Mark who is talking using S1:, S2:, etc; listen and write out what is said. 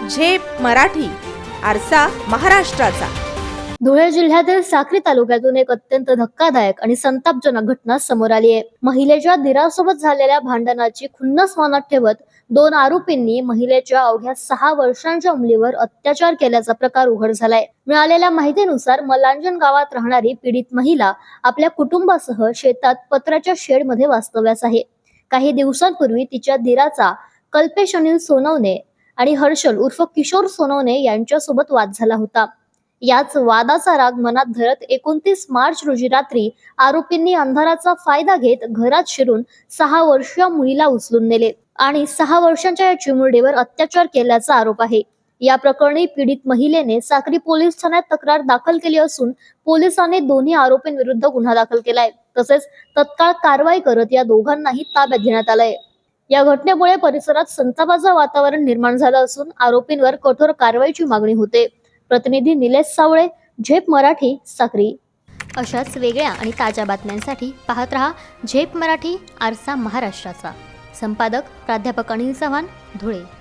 S1: झेप मराठी, आरसा महाराष्ट्राचा.
S2: धुळे जिल्ह्यातील साक्री तालुक्यातून एक अत्यंत धक्कादायक आणि संतापजनक घटना समोर आली आहे. महिलेच्या दिरासोबत झालेल्या भांडणाची खुन्नस मनात ठेवत दोन आरोपींनी महिलेच्या अवघ्या 6 वर्षांच्या मुलीवर अत्याचार केल्याचा प्रकार उघड झालाय. मिळालेल्या माहितीनुसार मलांजन गावात राहणारी पीडित महिला आपल्या कुटुंबासह शेतात पत्र्याच्या शेडमध्ये वास्तव्यास आहे. काही दिवसांपूर्वी तिच्या दिराचा कल्पेश अनिल सोनवणे आणि हर्षल उर्फ किशोर सोनवणे यांच्यासोबत वाद झाला होता. याच वादाचा राग मनात धरत 29 मार्च रोजी रात्री आरोपींनी अंधाराचा फायदा घेत घरात शिरून 6 वर्षीय मुलीला उचलून नेले आणि 6 वर्षांच्या या चिमुरडीवर अत्याचार केल्याचा आरोप आहे. या प्रकरणी पीडित महिलेने साक्री पोलीस ठाण्यात तक्रार दाखल केली असून पोलिसांनी दोन्ही आरोपींविरुद्ध गुन्हा दाखल केलाय. तसेच तत्काळ कारवाई करत या दोघांनाही ताब्यात घेण्यात आलंय. या घटनेमुळे परिसरात संतापाचं वातावरण निर्माण झालं असून आरोपींवर कठोर कारवाईची मागणी होते. प्रतिनिधी निलेश सावळे, झेप मराठी, साक्री. अशाच वेगळ्या आणि ताज्या बातम्यांसाठी पाहत रहा झेप मराठी, आरसा महाराष्ट्राचा. संपादक प्राध्यापक अनिल चव्हाण, धुळे.